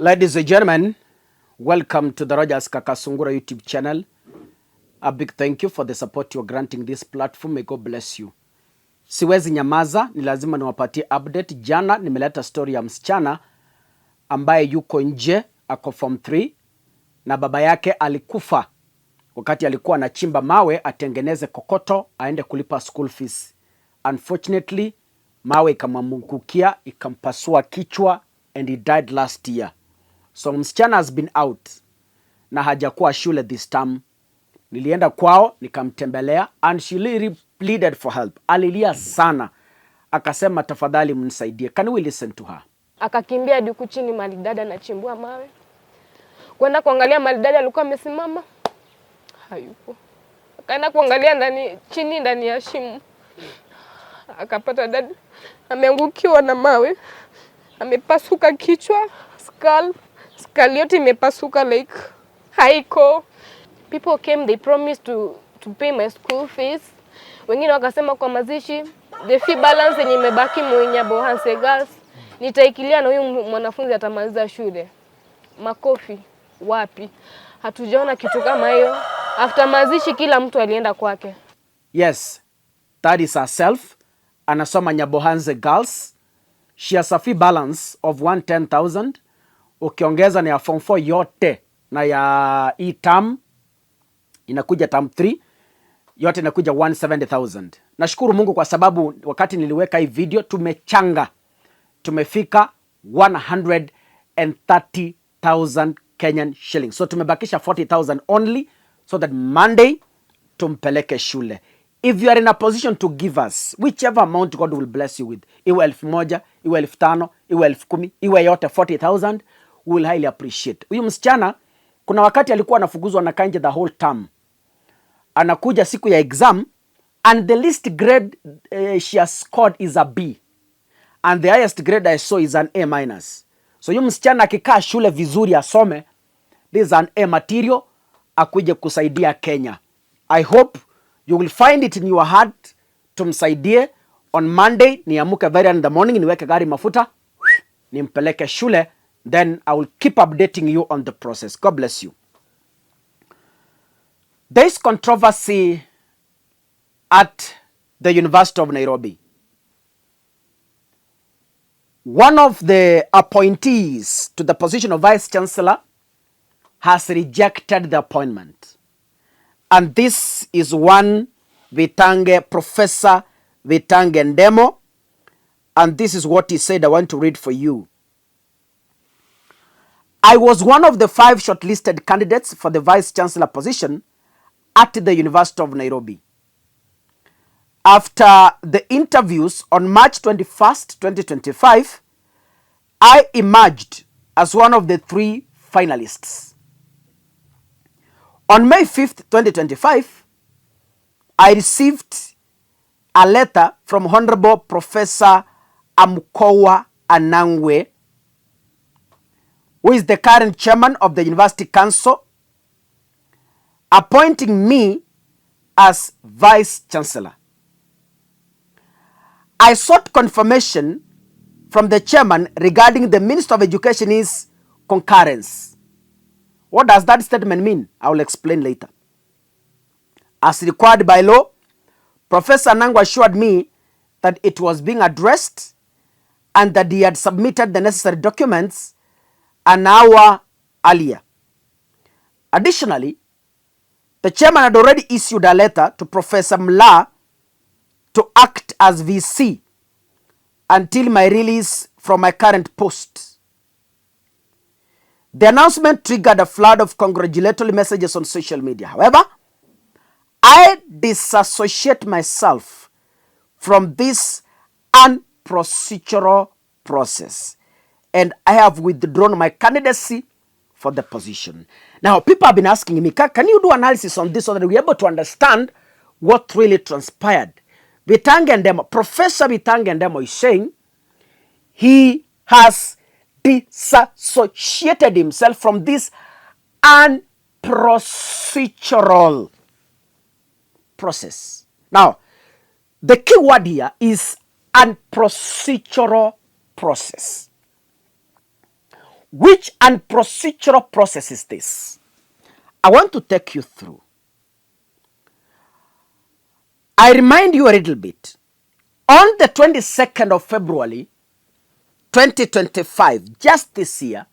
Ladies and gentlemen, welcome to the Rogers Kakasungura YouTube channel. A big thank you for the support you're granting this platform. May God bless you. Siwezi nyamaza, ni lazima niwapatie update. Jana nimeleta story ya msichana ambaye yuko nje, ako form 3, na baba yake alikufa wakati alikuwa anachimba mawe atengeneze kokoto aende kulipa school fees. Unfortunately, mawe ikamwangukia, ikampasua kichwa and he died last year. So msichana has been out na hajakuwa shule this term. Nilienda kwao nikamtembelea and she really pleaded for help. Alilia sana. Akasema tafadhali mnisaidie. Can we listen to her? Akakimbia hadi huku chini malidada na chimbua mawe. Kwenda kuangalia malidada alikuwa amesimama. Hayupo. Akaenda kuangalia ndani ya shimo. Akapata dada ameangukiwa na mawe. Amepasuka kichwa, skull yote imepasuka like haiko. People came, they promised to pay my school fees. Wengine wakasema kwa mazishi the fee balance yenye imebaki mwenye Bohanse Girls nitaikilia na huyu mwanafunzi atamaliza shule. Makofi wapi? Hatujaona kitu kama hiyo. After mazishi kila mtu alienda kwake. Yes, that is herself. Anasoma Nyabohanse Girls. She has a fee balance of 110,000. Ukiongeza na ya form 4 yote na ya term inakuja term 3 yote inakuja 170,000. Nashukuru Mungu kwa sababu wakati niliweka hii video tumefika 130,000 Kenyan shillings. So tumebakisha 40,000 only so that Monday tumpeleke shule. If you are in a position to give us whichever amount God will bless you with, iwe 1,000, iwe 5,000, iwe 10,000, iwe yote 40,000, we will highly appreciate. Huyu msichana kuna wakati alikuwa anafukuzwa na kanje the whole term. Anakuja siku ya exam and the least grade she has scored is a B and the highest grade I saw is an A-. So huyu msichana akikaa shule vizuri asome, this is an A material, akuje kusaidia Kenya. I hope you will find it in your heart tumsaidie. On Monday niamuke very early in the morning, niweke gari mafuta nimpeleke shule, then I will keep updating you on the process. God bless you. There is controversy at the University of Nairobi. One of the appointees to the position of Vice Chancellor has rejected the appointment. And this is one Professor Vitange Ndemo. And this is what he said. I want to read for you. I was one of the 5 shortlisted candidates for the Vice Chancellor position at the University of Nairobi. After the interviews on March 21st, 2025, I emerged as one of the 3 finalists. On May 5th, 2025, I received a letter from Honorable Professor Amukowa Anangwe, who is the current chairman of the University Council, appointing me as Vice Chancellor. I sought confirmation from the chairman regarding the Minister of Education's concurrence. What does that statement mean? I will explain later. As required by law, Professor Anangwe assured me that it was being addressed and that he had submitted the necessary documents an hour earlier. Additionally, the chairman had already issued a letter to Professor Mla to act as VC until my release from my current post. The announcement triggered a flood of congratulatory messages on social media. However, I disassociate myself from this unprocedural process and I have withdrawn my candidacy for the position. Now, people have been asking me, can you do analysis on this so that we're able to understand what really transpired? Professor Vitange Ndemo is saying he has disassociated himself from this unprocedural process. Now, the key word here is unprocedural process. Which procedural process is this? I want to take you through. I remind you a little bit. On the 22nd of February, 2025, just this year,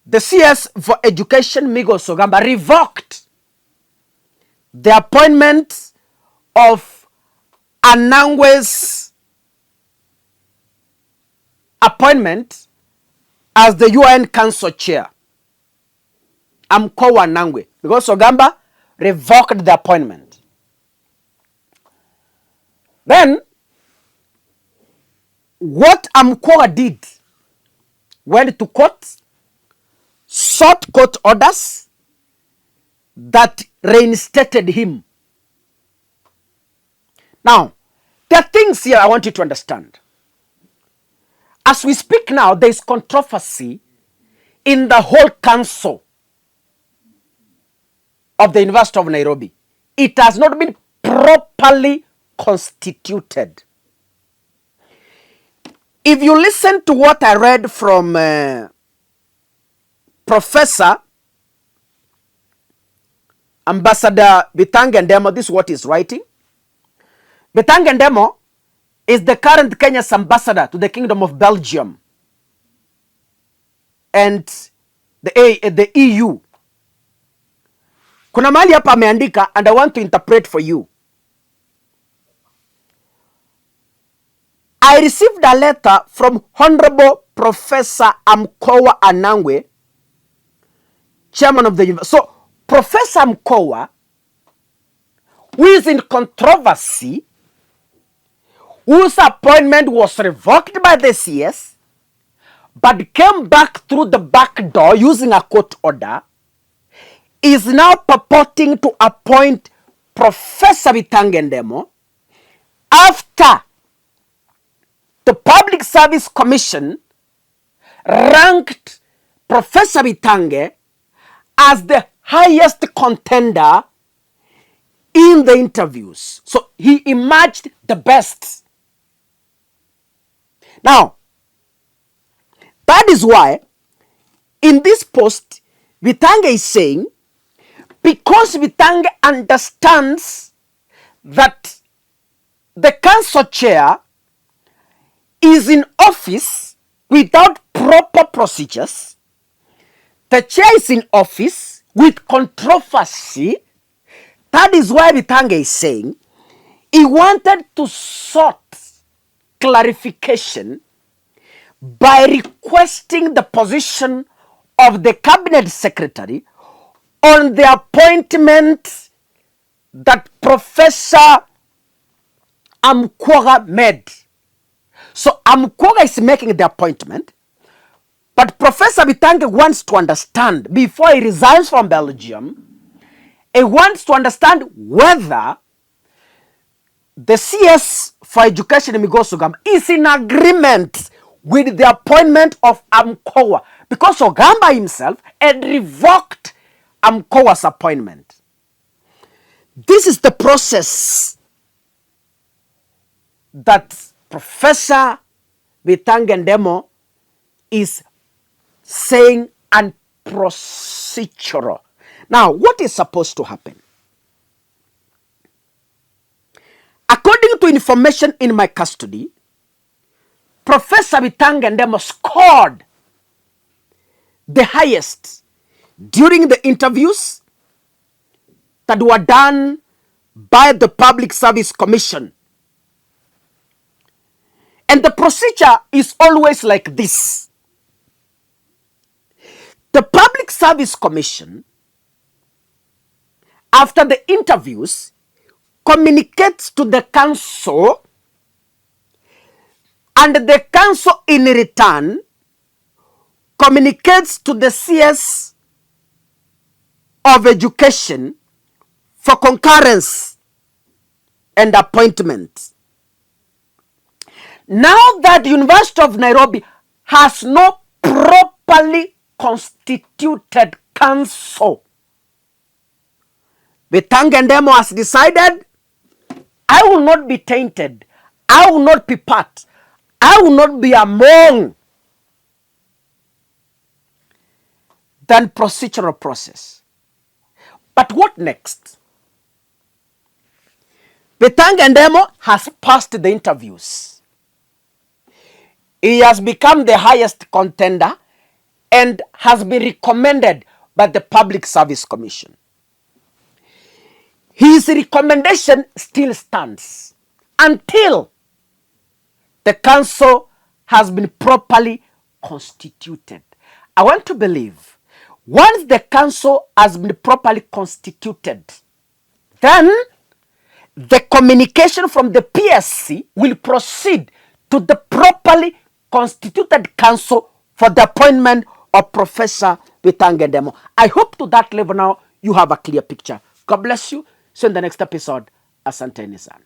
the CS for Education, Migos Ogamba, revoked the appointment of Anangwe's appointment as the UN Council Chair. Amkowa Anangwe, because Ogamba revoked the appointment. Then, what Amkowa did, went to court, sought court orders that reinstated him. Now, there are things here I want you to understand. As we speak now, there is controversy in the whole council of the University of Nairobi. It has not been properly constituted. If you listen to what I read from Professor Ambassador Bitangendemo, this is what he's writing. Bitangendemo is the current Kenya's ambassador to the Kingdom of Belgium and the EU. Kuna mahali hapa ameandika, and I want to interpret for you. I received a letter from Honorable Professor Amkowa Anangwe, chairman of the university. So, Professor Amkowa, who is in controversy, whose appointment was revoked by the CS, but came back through the back door using a court order, is now purporting to appoint Professor Bitangendemo after the Public Service Commission ranked Professor Bitange as the highest contender in the interviews. So he emerged the best. Now, that is why in this post, Bitange is saying, because Bitange understands that the council chair is in office without proper procedures, the chair is in office with controversy. That is why Bitange is saying he wanted to sort clarification by requesting the position of the cabinet secretary on the appointment that Professor Amkowa made. So Amkowa is making the appointment, but Professor Bitange wants to understand, before he resigns from Belgium, he wants to understand whether the CS for Education, Migos Ogamba, is in agreement with the appointment of Amkowa, because Ogamba himself had revoked Amkowa's appointment. This is the process that Professor Bitangendemo is saying and procedural. Now, what is supposed to happen? According to information in my custody, Professor Bitangendemo scored the highest during the interviews that were done by the Public Service Commission. And the procedure is always like this. The Public Service Commission, after the interviews, communicates to the council, and the council in return communicates to the CS of Education for concurrence and appointment. Now that the University of Nairobi has no properly constituted council, Bitangendemo has decided, I will not be tainted, I will not be part, I will not be among than procedural process. But what next? Wetangula Ndemo has passed the interviews. He has become the highest contender and has been recommended by the Public Service Commission. His recommendation still stands until the council has been properly constituted. I want to believe once the council has been properly constituted, then the communication from the PSC will proceed to the properly constituted council for the appointment of Professor Wetangula Ndemo. I hope to that level now you have a clear picture. God bless you. See you in the next episode. Asanteni sana.